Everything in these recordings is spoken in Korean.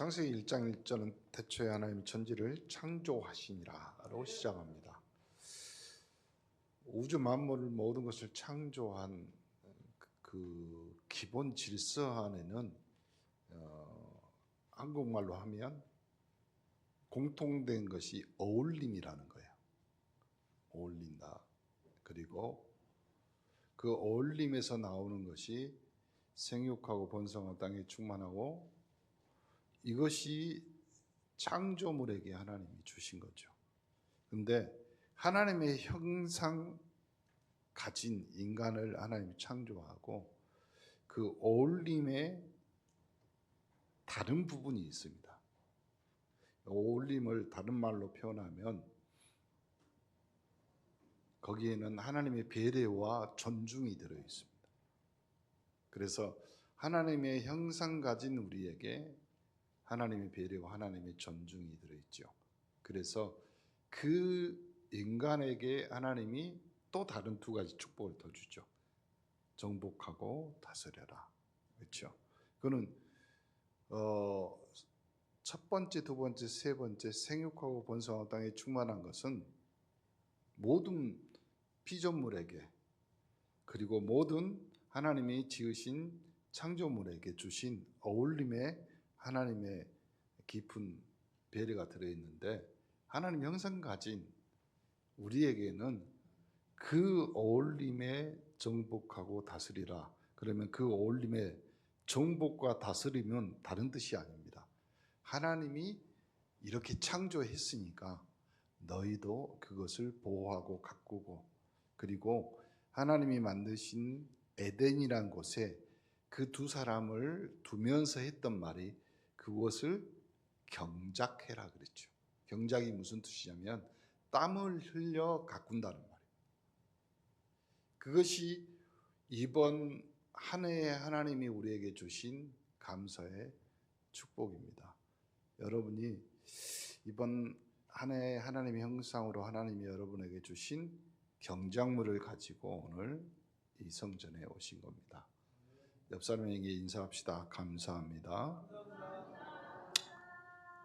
창세기 1장 1절은 태초에 하나님이 천지를 창조하시니라로 시작합니다. 우주 만물 모든 것을 창조한 그 기본 질서 안에는 한국말로 하면 공통된 것이 어울림이라는 거예요. 어울린다. 그리고 그 어울림에서 나오는 것이 생육하고 번성하고 땅에 충만하고, 이것이 창조물에게 하나님이 주신 거죠. 근데 하나님의 형상 가진 인간을 하나님이 창조하고 그 어울림에 다른 부분이 있습니다. 어울림을 다른 말로 표현하면 거기에는 하나님의 배려와 존중이 들어 있습니다. 그래서 하나님의 형상 가진 우리에게 하나님의 배려와 하나님의 존중이 들어있죠. 그래서 그 인간에게 하나님이 또 다른 두 가지 축복을 더 주죠. 정복하고 다스려라. 그렇죠. 그거는 첫 번째, 두 번째, 세 번째 생육하고 번성하고 땅에 충만한 것은 모든 피조물에게, 그리고 모든 하나님이 지으신 창조물에게 주신 어울림의 하나님의 깊은 배려가 들어있는데, 하나님 형상 가진 우리에게는 그 어울림에 정복하고 다스리라. 그러면 그 어울림에 정복과 다스림은 다른 뜻이 아닙니다. 하나님이 이렇게 창조했으니까 너희도 그것을 보호하고 가꾸고, 그리고 하나님이 만드신 에덴이란 곳에 그 두 사람을 두면서 했던 말이 그것을 경작해라 그랬죠. 경작이 무슨 뜻이냐면 땀을 흘려 가꾼다는 말이에요. 그것이 이번 한 해에 하나님이 우리에게 주신 감사의 축복입니다. 여러분이 이번 한 해에 하나님의 형상으로 하나님이 여러분에게 주신 경작물을 가지고 오늘 이 성전에 오신 겁니다. 옆 사람에게 인사합시다. 감사합니다.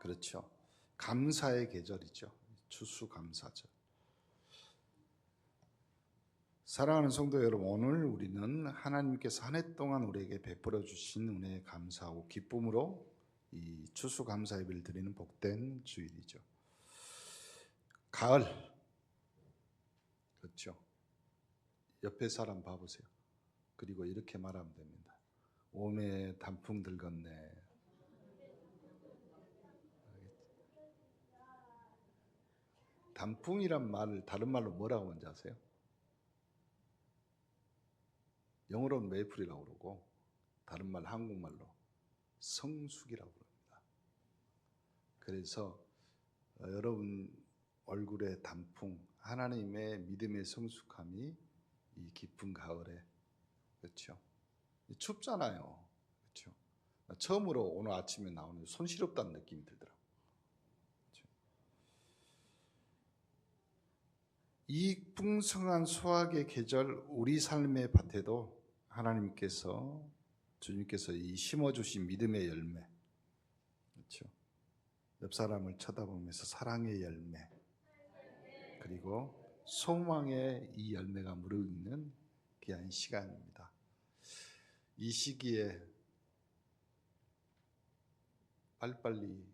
그렇죠. 감사의 계절이죠. 추수감사절. 사랑하는 성도 여러분, 오늘 우리는 하나님께서 한 해 동안 우리에게 베풀어 주신 은혜에 감사하고 기쁨으로 이 추수감사 예배를 드리는 복된 주일이죠. 가을. 그렇죠. 옆에 사람 봐보세요. 그리고 이렇게 말하면 됩니다. 오메 단풍 들겄네. 단풍이란 말을 다른 말로 뭐라고 하는지 아세요? 영어로는 메이플이라고 그러고 다른 말 한국말로 성숙이라고 그럽니다. 그래서 여러분 얼굴에 단풍, 하나님의 믿음의 성숙함이 이 깊은 가을에, 그렇죠? 춥잖아요. 그렇죠? 처음으로 오늘 아침에 나오는 손시렵다는 느낌이 들더라고요. 그렇죠? 이 풍성한 수확의 계절, 우리 삶의 밭에도 하나님께서, 주님께서 이 심어주신 믿음의 열매, 그렇죠? 옆 사람을 쳐다보면서 사랑의 열매, 그리고 소망의 이 열매가 무르익는 귀한 시간입니다. 이 시기에 빨리빨리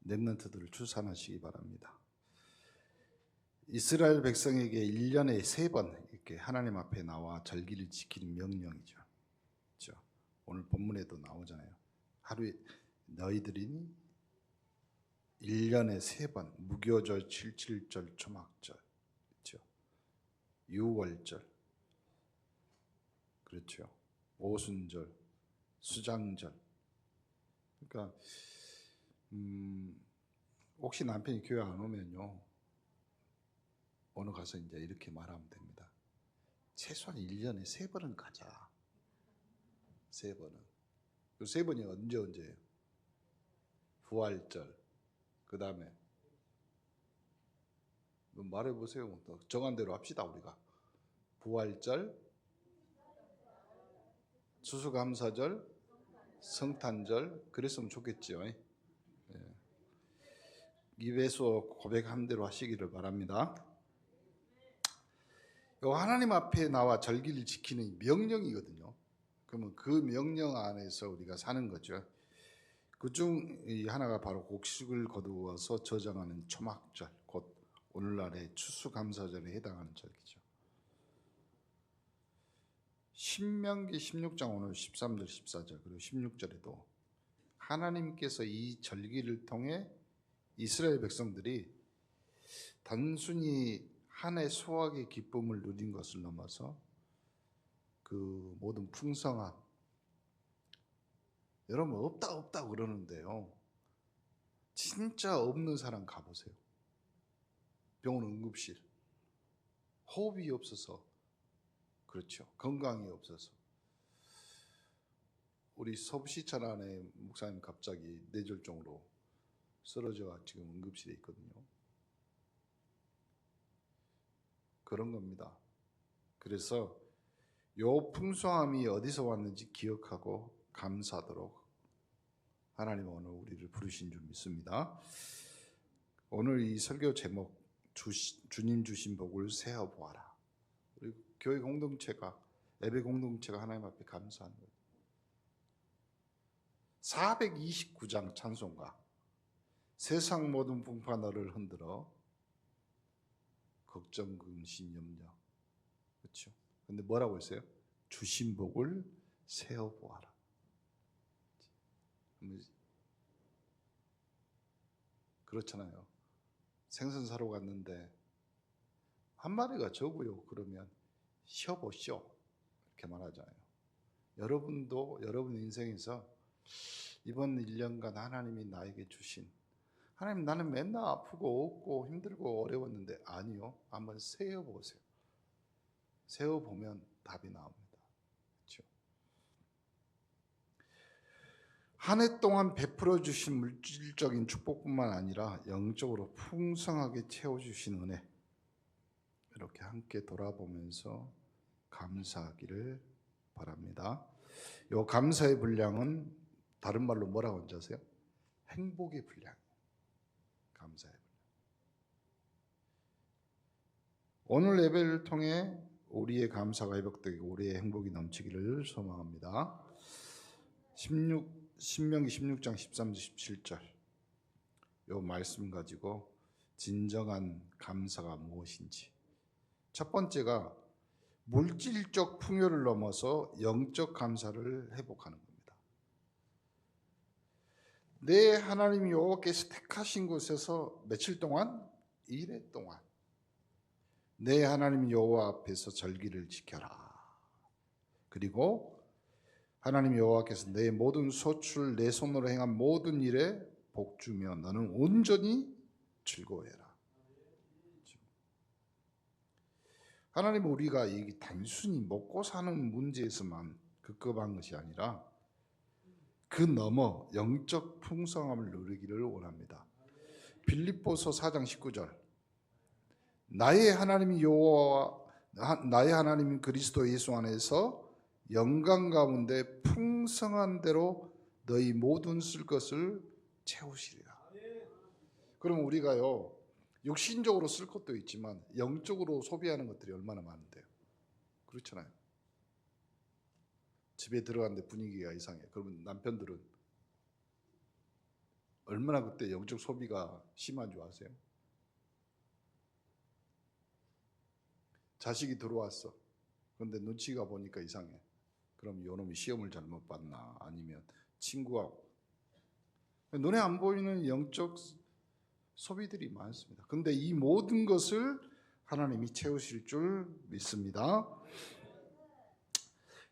렘넌트들을 출산하시기 바랍니다. 이스라엘 백성에게 1년에 3번 이렇게 하나님 앞에 나와 절기를 지키는 명령이죠. 그렇죠? 오늘 본문에도 나오잖아요. 하루에 너희들이 1년에 3번 무교절, 칠칠절, 초막절, 그렇죠? 유월절, 그렇죠? 오순절, 수장절. 그러니까 혹시 남편이 교회 안 오면요, 오늘 가서 이제 이렇게 말하면 됩니다. 최소한 1년에 3번은 가자. 3번은. 그 3번이 언제예요? 부활절. 그 다음에 말해보세요. 정한 대로 합시다 우리가. 부활절, 추수감사절, 성탄절 그랬으면 좋겠죠. 입에서 고백한 대로 하시기를 바랍니다. 하나님 앞에 나와 절기를 지키는 명령이거든요. 그러면 그 명령 안에서 우리가 사는 거죠. 그중 하나가 바로 곡식을 거두어서 저장하는 초막절, 곧 오늘날의 추수감사절에 해당하는 절기죠. 신명기 16장 오늘 13절 14절 그리고 16절에도 하나님께서 이 절기를 통해 이스라엘 백성들이 단순히 한 해 수확의 기쁨을 누린 것을 넘어서 그 모든 풍성함, 여러분 없다 그러는데요, 진짜 없는 사람 가보세요. 병원 응급실, 호흡이 없어서, 그렇죠, 건강이 없어서. 우리 서부시찰 안에 목사님 갑자기 뇌졸중으로 쓰러져가 지금 응급실에 있거든요. 그런 겁니다. 그래서 요 풍성함이 어디서 왔는지 기억하고 감사하도록 하나님 오늘 우리를 부르신 줄 믿습니다. 오늘 이 설교 제목 주님 주신 복을 세어 보아라. 우리 교회 공동체가, 예배 공동체가 하나님 앞에 감사하는 거예요. 429장 찬송가, 세상 모든 풍파 너를 흔들어 걱정 근심 염려, 그렇죠? 근데 뭐라고 했어요? 주신 복을 세어 보아라. 그렇잖아요. 생선 사러 갔는데 한 마리가 적어요. 그러면 쉬어보시오, 이렇게 말하잖아요. 여러분도 여러분 인생에서 이번 1년간 하나님이 나에게 주신, 하나님 나는 맨날 아프고 없고 힘들고 어려웠는데, 아니요, 한번 세어보세요. 세어보면 답이 나옵니다. 그렇죠? 한 해 동안 베풀어 주신 물질적인 축복뿐만 아니라 영적으로 풍성하게 채워주신 은혜, 이렇게 함께 돌아보면서 감사하기를 바랍니다. 이 감사의 분량은 다른 말로 뭐라고 하는지 아세요? 행복의 분량. 감사의 분량. 오늘 예배를 통해 우리의 감사가 회복되고 우리의 행복이 넘치기를 소망합니다. 신명기 16장 13절 17절 이 말씀 가지고 진정한 감사가 무엇인지, 첫 번째가 물질적 풍요를 넘어서 영적 감사를 회복하는 겁니다. 내 하나님 여호와께서 택하신 곳에서 며칠 동안? 1회 동안 내 하나님 여호와 앞에서 절기를 지켜라. 그리고 하나님 여호와께서 내 모든 소출 내 손으로 행한 모든 일에 복주며 너는 온전히 즐거워해라. 하나님은 우리가 이 단순히 먹고 사는 문제에서만 급급한 것이 아니라 그 넘어 영적 풍성함을 누리기를 원합니다. 빌립보서 4장 19절 나의 하나님 여호와 나의 하나님 그리스도 예수 안에서 영광 가운데 풍성한 대로 너희 모든 쓸 것을 채우시리라. 그러면 우리가요, 육신적으로 쓸 것도 있지만 영적으로 소비하는 것들이 얼마나 많은데요. 그렇잖아요. 집에 들어갔는데 분위기가 이상해. 그러면 남편들은 얼마나 그때 영적 소비가 심한 줄 아세요? 자식이 들어왔어. 그런데 눈치가 보니까 이상해. 그럼 요놈이 시험을 잘못 봤나, 아니면 친구가, 눈에 안 보이는 영적 소비들이 많습니다. 그런데 이 모든 것을 하나님이 채우실 줄 믿습니다.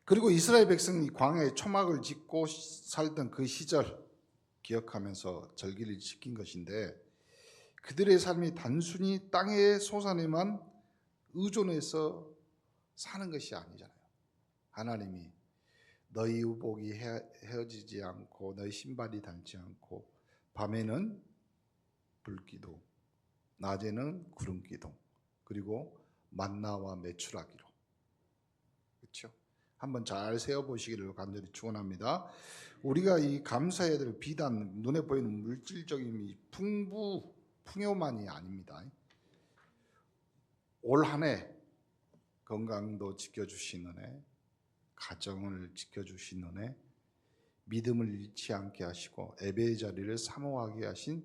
그리고 이스라엘 백성이 광야에 초막을 짓고 살던 그 시절 기억하면서 절기를 지킨 것인데, 그들의 삶이 단순히 땅의 소산에만 의존해서 사는 것이 아니잖아요. 하나님이 너희 의복이 헤어지지 않고 너희 신발이 닳지 않고 밤에는 불기둥, 낮에는 구름기둥, 그리고 만나와 메추라기로, 그렇죠? 한번 잘 세어보시기를 간절히 축원합니다. 우리가 이 감사해야 될 비단 눈에 보이는 물질적인 이 풍요만이 아닙니다. 올 한 해 건강도 지켜주신 은혜, 가정을 지켜주신 은혜, 믿음을 잃지 않게 하시고 예배의 자리를 사모하게 하신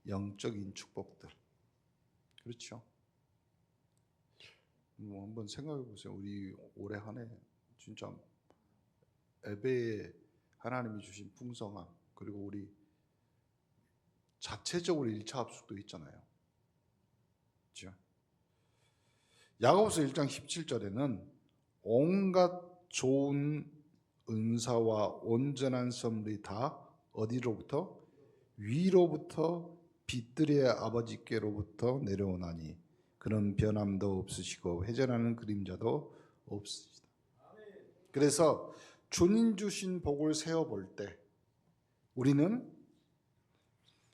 영적인 축복들. 그렇죠? 한번 생각해 보세요. 우리 올해 한 해 진짜 예배에 하나님이 주신 풍성함, 그리고 우리 자체적으로 1차 합숙도 있잖아요. 그렇죠? 야고보서 1장 17절에는 온갖 좋은 은사와 온전한 선물이 다 어디로부터? 위로부터 빛들의 아버지께로부터 내려오나니 그런 변함도 없으시고 회전하는 그림자도 없으시다. 그래서 주님 주신 복을 세어볼 때 우리는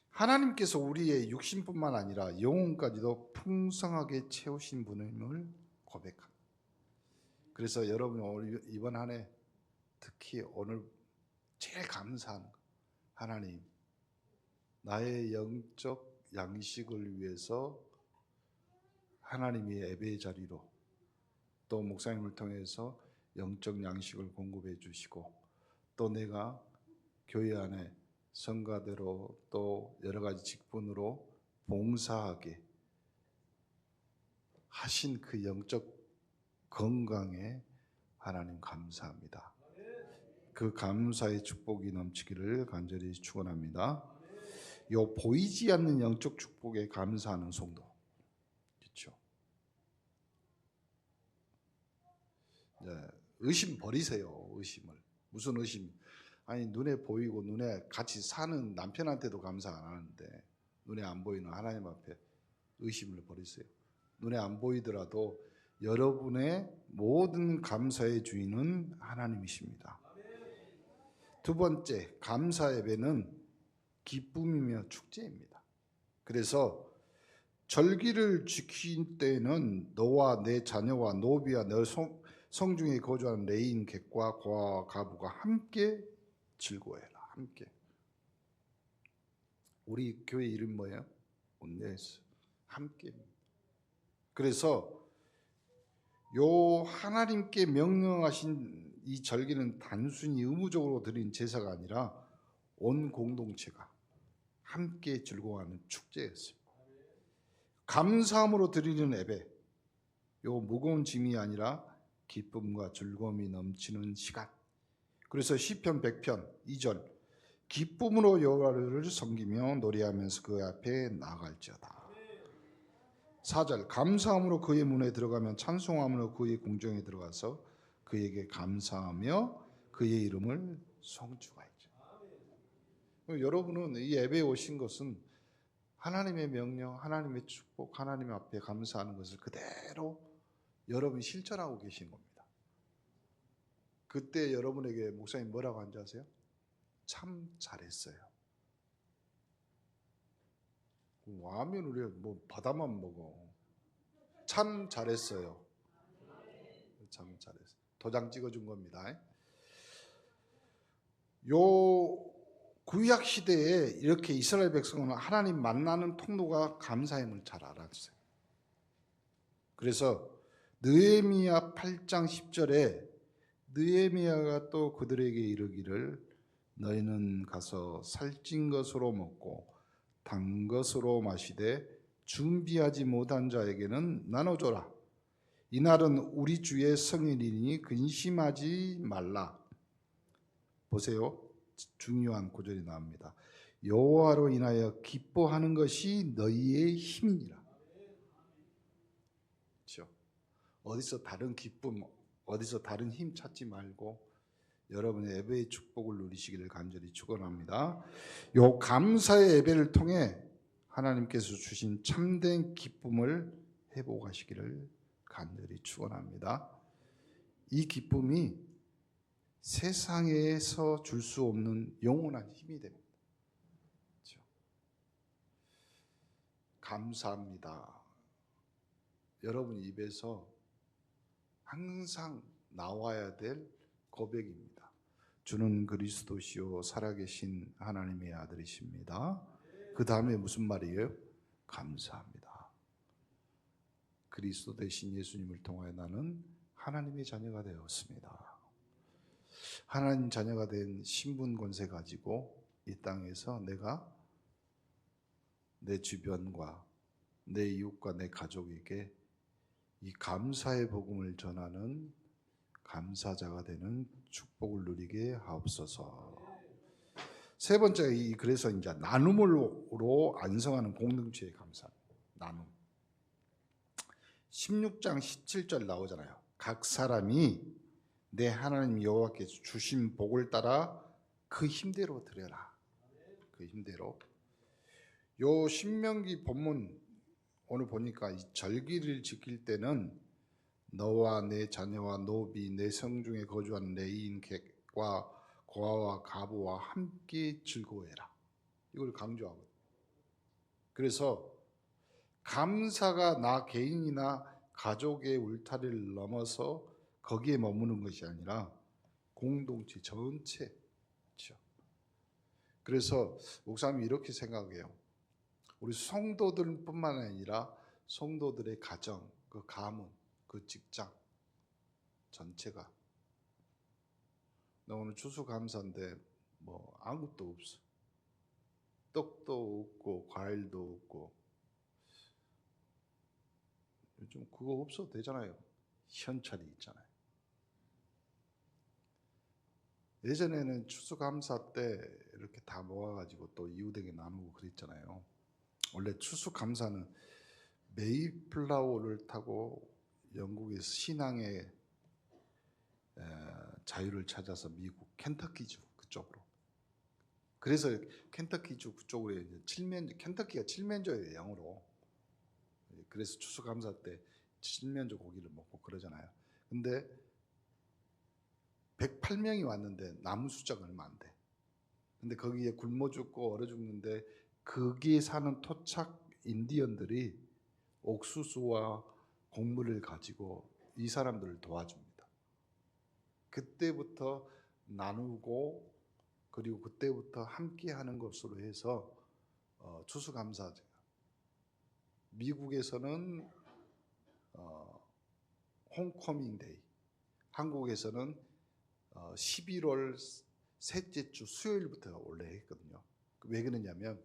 하나님께서 우리의 육신뿐만 아니라 영혼까지도 풍성하게 채우신 분임을 고백합니다. 그래서 여러분 이번 한 해 특히 오늘 제일 감사한 거, 하나님 나의 영적 양식을 위해서 하나님이 예배의 자리로 또 목사님을 통해서 영적 양식을 공급해 주시고 또 내가 교회 안에 성가대로 또 여러 가지 직분으로 봉사하게 하신 그 영적 건강에 하나님 감사합니다. 그 감사의 축복이 넘치기를 간절히 축원합니다. 요 보이지 않는 영적 축복에 감사하는 성도, 그렇죠? 네, 의심 버리세요. 의심을. 무슨 의심? 아니 눈에 보이고 눈에 같이 사는 남편한테도 감사 안 하는데 눈에 안 보이는 하나님 앞에 의심을 버리세요. 눈에 안 보이더라도 여러분의 모든 감사의 주인은 하나님이십니다. 두 번째, 감사 예배는 기쁨이며 축제입니다. 그래서 절기를 지킨 때에는 너와 내 자녀와 노비와 너 성중에 거주하는 레인 객과 고아와 가부가 함께 즐거워해라. 함께. 우리 교회 이름 뭐예요? 온네스. 함께. 그래서 요 하나님께 명령하신 이 절기는 단순히 의무적으로 드린 제사가 아니라 온 공동체가 함께 즐거워하는 축제였어요. 감사함으로 드리는 예배, 요 무거운 짐이 아니라 기쁨과 즐거움이 넘치는 시간. 그래서 시편 100편 2절 기쁨으로 여호와를 섬기며 노래하면서 그 앞에 나아갈지어다. 4절 감사함으로 그의 문에 들어가면 찬송함으로 그의 궁정에 들어가서 그에게 감사하며 그의 이름을 송축하였죠. 여러분은 이 예배에 오신 것은 하나님의 명령, 하나님의 축복, 하나님 앞에 감사하는 것을 그대로 여러분이 실천하고 계신 겁니다. 그때 여러분에게 목사님 뭐라고 한지 아세요? 참 잘했어요. 와면 우리 뭐 바다만 먹어. 참 잘했어요. 참 잘했어요. 도장 찍어준 겁니다. 요 구약 시대에 이렇게 이스라엘 백성은 하나님 만나는 통로가 감사임을 잘 알았어요. 그래서 느헤미야 8장 10절에 느헤미야가 또 그들에게 이르기를 너희는 가서 살찐 것으로 먹고 단 것으로 마시되 준비하지 못한 자에게는 나눠줘라. 이날은 우리 주의 성일이니 근심하지 말라. 보세요. 중요한 구절이 나옵니다. 여호와로 인하여 기뻐하는 것이 너희의 힘이니라. 그렇죠? 어디서 다른 기쁨, 어디서 다른 힘 찾지 말고 여러분의 예배의 축복을 누리시기를 간절히 축원합니다. 요 감사의 예배를 통해 하나님께서 주신 참된 기쁨을 회복하시기를 간절히 축원합니다. 이 기쁨이 세상에서 줄 수 없는 영원한 힘이 됩니다. 그렇죠? 감사합니다. 여러분 입에서 항상 나와야 될 고백입니다. 주는 그리스도시요 살아계신 하나님의 아들이십니다. 그 다음에 무슨 말이에요? 감사합니다. 그리스도 대신 예수님을 통하여 나는 하나님의 자녀가 되었습니다. 하나님 자녀가 된 신분 권세 가지고 이 땅에서 내가 내 주변과 내 이웃과 내 가족에게 이 감사의 복음을 전하는 감사자가 되는 축복을 누리게 하옵소서. 세 번째, 그래서 이제 나눔으로 안성하는 공동체의 감사. 나눔. 16장 17절 나오잖아요. 각 사람이 내 하나님 여호와께서 주신 복을 따라 그 힘대로 드려라. 그 힘대로. 요 신명기 본문 오늘 보니까 이 절기를 지킬 때는 너와 내 자녀와 노비 내 성중에 거주하는 레이인 객과 고아와 가부와 함께 즐거워해라. 이걸 강조하거든요. 그래서 감사가 나 개인이나 가족의 울타리를 넘어서 거기에 머무는 것이 아니라 공동체 전체. 그렇죠? 그래서 목사님이 이렇게 생각해요. 우리 성도들뿐만 아니라 성도들의 가정, 그 가문, 그 직장 전체가 나 오늘 추수감사인데 뭐 아무것도 없어. 떡도 없고 과일도 없고. 요즘 그거 없어도 되잖아요. 현찰이 있잖아요. 예전에는 추수감사 때 이렇게 다 모아가지고 또 이웃에게 나누고 그랬잖아요. 원래 추수감사는 메이플라워를 타고 영국의 신앙의 자유를 찾아서 미국 켄터키주 그쪽으로. 그래서 켄터키주 그쪽으로 켄터키가 칠면조예요, 영어로. 그래서 추수감사 때 칠면조 고기를 먹고 그러잖아요. 근데 108명이 왔는데 남은 숫자가 얼마 안 돼. 근데 거기에 굶어 죽고 얼어 죽는데 거기에 사는 토착 인디언들이 옥수수와 곡물을 가지고 이 사람들을 도와줍니다. 그때부터 나누고 그리고 그때부터 함께 하는 것으로 해서 추수감사제가 미국에서는 홈커밍 데이, 한국에서는 11월 셋째 주 수요일부터 원래 했거든요. 왜 그러냐면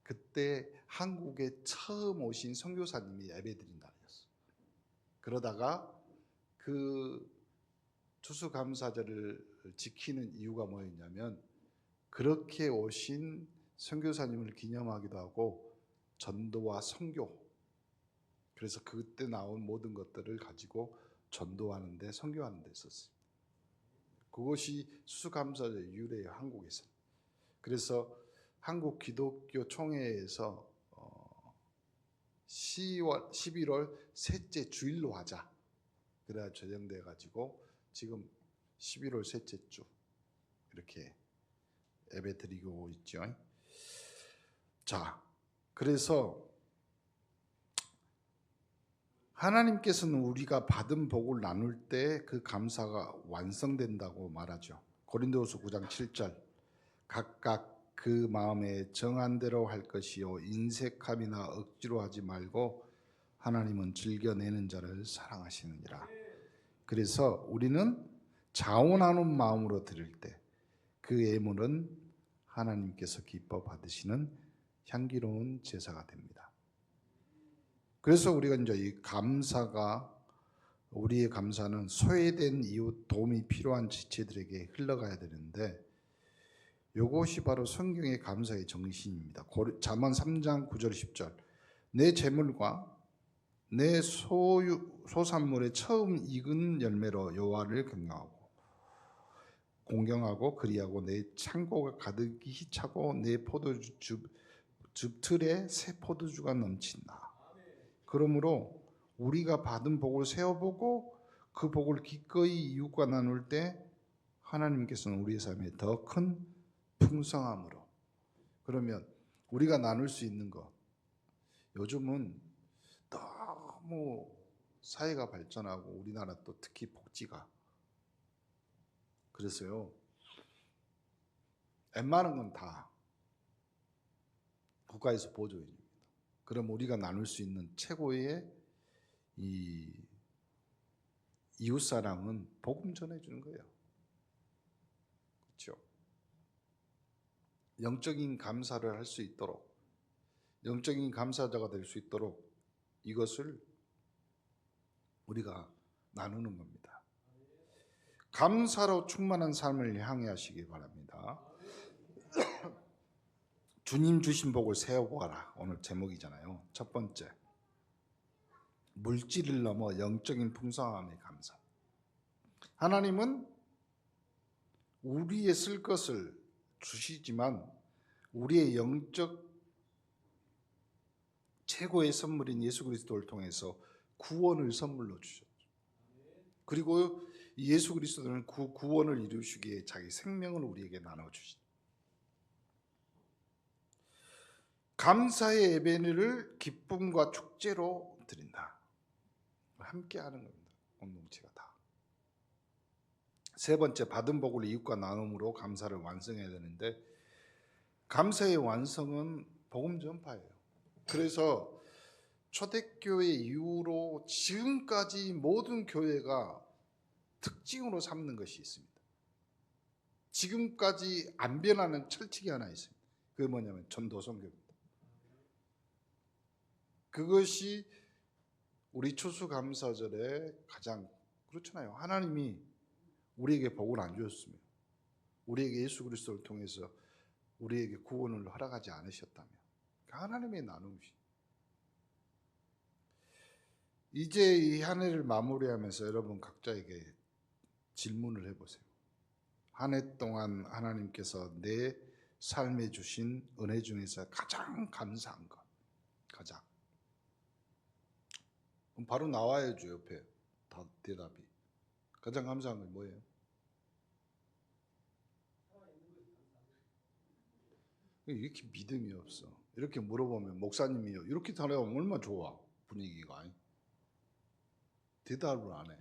그때 한국에 처음 오신 선교사님이 예배드린 날이었어요. 그러다가 그 추수감사절을 지키는 이유가 뭐였냐면 그렇게 오신 선교사님을 기념하기도 하고 전도와 선교, 그래서 그때 나온 모든 것들을 가지고 전도하는 데 선교하는 데 썼어요. 그것이 추수감사절 유래예요, 한국에서. 그래서 한국 기독교 총회에서 11월 셋째 주일로 하자. 그래야 제정돼 가지고 지금 11월 셋째 주 이렇게 예배 드리고 있죠. 자, 그래서 하나님께서는 우리가 받은 복을 나눌 때 그 감사가 완성된다고 말하죠. 고린도후서 9장 7절 각각 그 마음에 정한 대로 할 것이요 인색함이나 억지로 하지 말고 하나님은 즐겨내는 자를 사랑하시느니라. 그래서 우리는 자원하는 마음으로 드릴 때 그 예물은 하나님께서 기뻐 받으시는 향기로운 제사가 됩니다. 그래서 우리가 이제 이 감사가 우리의 감사는 소외된 이웃 도움이 필요한 지체들에게 흘러가야 되는데 이것이 바로 성경의 감사의 정신입니다. 잠언 3장 9절 10절 내 재물과 내 소산물의 처음 익은 열매로 여호와를 공경하고 그리하고 내 창고가 가득히 차고 내 포도주 즙틀에 새 포도주가 넘친다. 그러므로 우리가 받은 복을 세어보고 그 복을 기꺼이 이웃과 나눌 때 하나님께서는 우리의 삶에 더 큰 풍성함으로, 그러면 우리가 나눌 수 있는 것, 요즘은 너무 사회가 발전하고 우리나라 또 특히 복지가 그래서요, 웬만한 건 다 국가에서 보조해 줍니다. 그럼 우리가 나눌 수 있는 최고의 이 이웃사랑은 복음 전해주는 거예요. 그렇죠? 영적인 감사를 할 수 있도록, 영적인 감사자가 될 수 있도록 이것을 우리가 나누는 겁니다. 감사로 충만한 삶을 향해 하시기 바랍니다. 주님 주신 복을 세어보아라. 오늘 제목이잖아요. 첫 번째, 물질을 넘어 영적인 풍성함의 감사. 하나님은 우리의 쓸 것을 주시지만 우리의 영적 최고의 선물인 예수 그리스도를 통해서 구원을 선물로 주셨죠. 그리고 예수 그리스도는 그 구원을 이루시기에 자기 생명을 우리에게 나눠주신, 감사의 예배를 기쁨과 축제로 드린다. 함께하는 겁니다. 공동체가 다. 세 번째, 받은 복을 이웃과 나눔으로 감사를 완성해야 되는데, 감사의 완성은 복음 전파예요. 그래서 초대교회 이후로 지금까지 모든 교회가 특징으로 삼는 것이 있습니다. 지금까지 안 변하는 철칙이 하나 있습니다. 그게 뭐냐면 전도선교입니다. 그것이 우리 추수감사절에 가장 그렇잖아요. 하나님이 우리에게 복을 안 주셨으면, 우리에게 예수 그리스도를 통해서 우리에게 구원을 허락하지 않으셨다면, 하나님의 나눔이시. 이제 이 한 해를 마무리하면서 여러분 각자에게 질문을 해보세요. 한 해 동안 하나님께서 내 삶에 주신 은혜 중에서 가장 감사한 것, 가장. 그럼 바로 나와야죠. 옆에 다 대답이. 가장 감사한 건 뭐예요? 이렇게 믿음이 없어. 이렇게 물어보면 목사님이요, 이렇게 대답하면 얼마나 좋아, 분위기가. 대답을 안 해.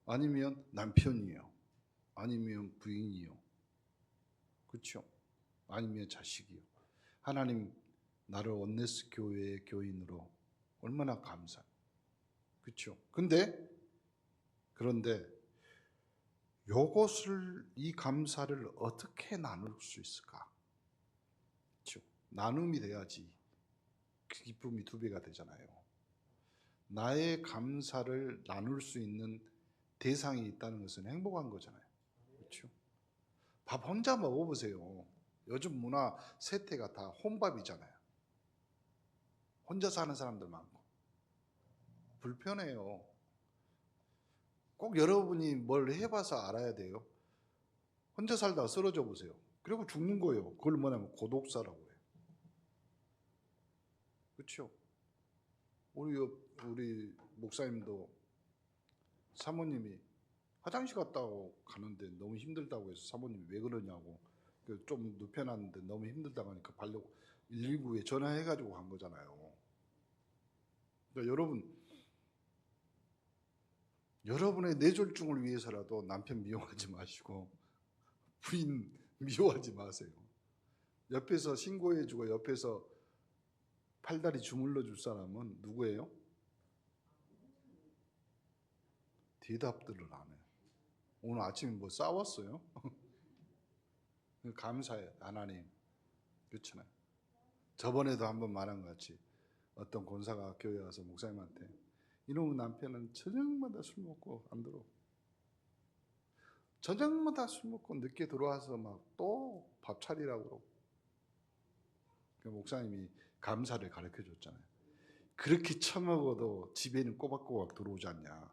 아니면 남편이요, 아니면 부인이요, 그렇죠? 아니면 자식이요. 하나님 나를 원네스 교회의 교인으로 얼마나 감사. 그렇죠? 그런데 요것을, 이 감사를 어떻게 나눌 수 있을까? 그렇죠? 나눔이 돼야지 그 기쁨이 2배가 되잖아요. 나의 감사를 나눌 수 있는 대상이 있다는 것은 행복한 거잖아요. 그렇죠? 밥 혼자 먹어보세요. 요즘 문화 세태가 다 혼밥이잖아요. 혼자 사는 사람들 많고 불편해요. 꼭 여러분이 뭘 해봐서 알아야 돼요. 혼자 살다가 쓰러져 보세요. 그리고 죽는 거예요. 그걸 뭐냐면 고독사라고 해요. 그렇죠? 우리 목사님도 사모님이 화장실 갔다 가는데 너무 힘들다고 해서 사모님이 왜 그러냐고, 좀 눕혀놨는데 너무 힘들다고 하니까 119에 전화해가지고 간 거잖아요. 그러니까 여러분의 뇌졸중을 위해서라도 남편 미워하지 마시고 부인 미워하지 마세요. 옆에서 신고해주고 옆에서 팔다리 주물러 줄 사람은 누구예요? 대답들을 안 해요. 오늘 아침에 뭐 싸웠어요? 감사해요. 하나님. 그렇잖아요. 저번에도 한번 말한 것 같이 어떤 권사가 교회 와서 목사님한테, 이놈의 남편은 저녁마다 술 먹고 안 들어. 저녁마다 술 먹고 늦게 들어와서 막 또 밥 차리라고 그러고. 그 목사님이 감사를 가르쳐 줬잖아요. 그렇게 처먹어도 집에는 꼬박꼬박 들어오지 않냐.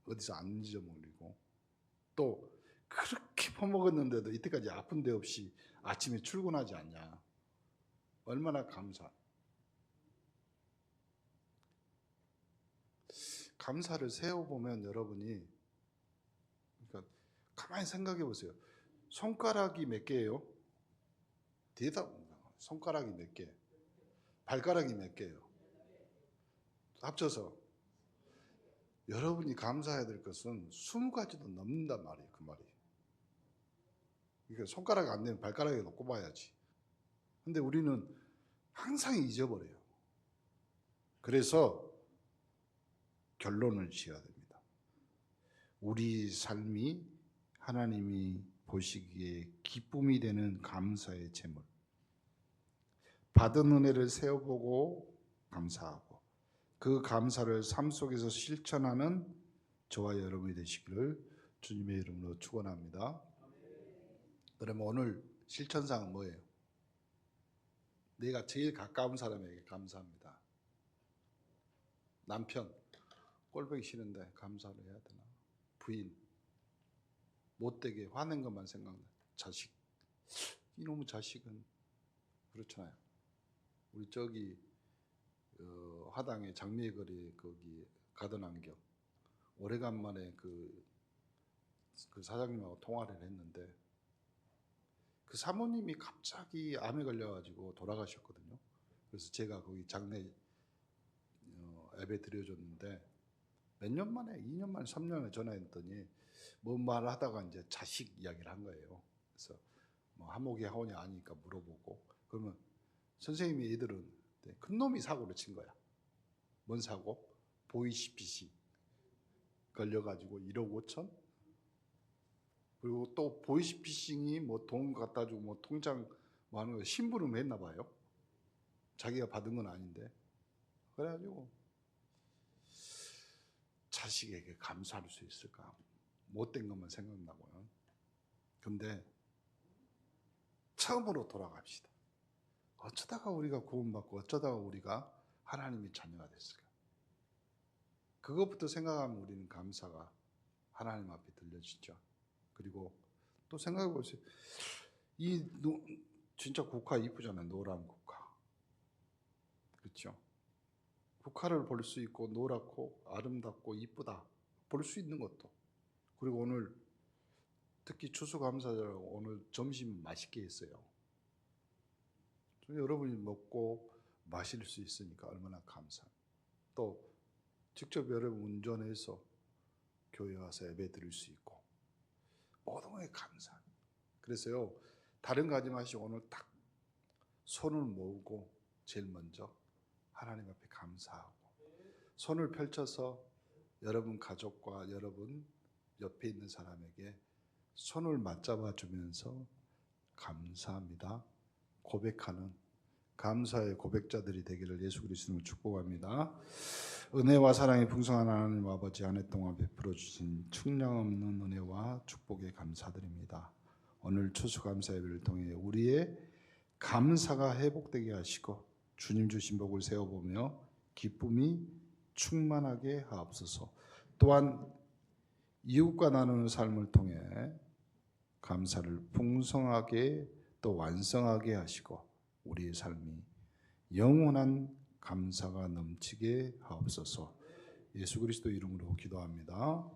어디서 안 잊어먹리고. 또 그렇게 퍼먹었는데도 이때까지 아픈 데 없이 아침에 출근하지 않냐. 얼마나 감사. 감사를 세워보면 여러분이, 그러니까 가만히 생각해 보세요. 손가락이 몇 개예요? 대답. 손가락이 몇 개? 발가락이 몇 개예요? 합쳐서 여러분이 감사해야 될 것은 20가지도 넘는단 말이에요. 그 말이. 그러니까 손가락 안 되면 발가락에도 꼽아야지. 근데 우리는 항상 잊어버려요. 그래서 결론을 지어야 됩니다. 우리 삶이 하나님이 보시기에 기쁨이 되는 감사의 제물. 받은 은혜를 세어보고 감사하고 그 감사를 삶 속에서 실천하는 저와 여러분이 되시기를 주님의 이름으로 축원합니다. 그러면 오늘 실천사항은 뭐예요? 내가 제일 가까운 사람에게 감사합니다. 남편 꼴보기 싫은데 감사를 해야 되나? 부인 못되게 화낸 것만 생각나. 자식 이놈의 자식은 그렇잖아요. 우리 저기 하당에 장미거리 거기 가던 안경 오래간만에 그 사장님하고 통화를 했는데 그 사모님이 갑자기 암에 걸려가지고 돌아가셨거든요. 그래서 제가 거기 장례 예배 드려줬는데 몇 년 만에 2년 만에 3년 만에 전화했더니 뭔 말을 하다가 이제 자식 이야기를 한 거예요. 그래서 뭐 하목이 하오냐 아니까 물어보고 그러면 선생님이 애들은 큰 놈이 사고를 친 거야. 뭔 사고? 보이스피싱 걸려가지고 1억 5천? 그리고 또 보이스피싱이 뭐 돈 갖다 주고 뭐 통장 뭐 하는 거 심부름 했나 봐요. 자기가 받은 건 아닌데. 그래가지고 자식에게 감사할 수 있을까? 못된 것만 생각나고요. 근데 처음으로 돌아갑시다. 어쩌다가 우리가 구원받고 어쩌다가 우리가 하나님의 자녀가 됐을까? 그것부터 생각하면 우리는 감사가 하나님 앞에 들려지죠. 그리고 또 생각해 보세요. 진짜 국화 이쁘잖아요. 노란 국화. 그렇죠? 국화를 볼 수 있고 노랗고 아름답고 이쁘다. 볼 수 있는 것도. 그리고 오늘 특히 추수감사절 오늘 점심 맛있게 했어요. 여러분이 먹고 마실 수 있으니까 얼마나 감사합니다. 또 직접 여러분 운전해서 교회 와서 예배 드릴 수 있고 모든 것에 감사합니다. 그래서요 다른 거 하지 마시고 오늘 딱 손을 모으고 제일 먼저 하나님 앞에 감사하고 손을 펼쳐서 여러분 가족과 여러분 옆에 있는 사람에게 손을 맞잡아 주면서 감사합니다. 고백하는 감사의 고백자들이 되기를 예수 그리스도로 축복합니다. 은혜와 사랑이 풍성한 하나님 아버지 한 해 동안 베풀어 주신 충량없는 은혜와 축복에 감사드립니다. 오늘 추수감사 예배를 통해 우리의 감사가 회복되게 하시고 주님 주신 복을 세워보며 기쁨이 충만하게 하옵소서. 또한 이웃과 나누는 삶을 통해 감사를 풍성하게 또 완성하게 하시고 우리의 삶이 영원한 감사가 넘치게 하옵소서. 예수 그리스도 이름으로 기도합니다.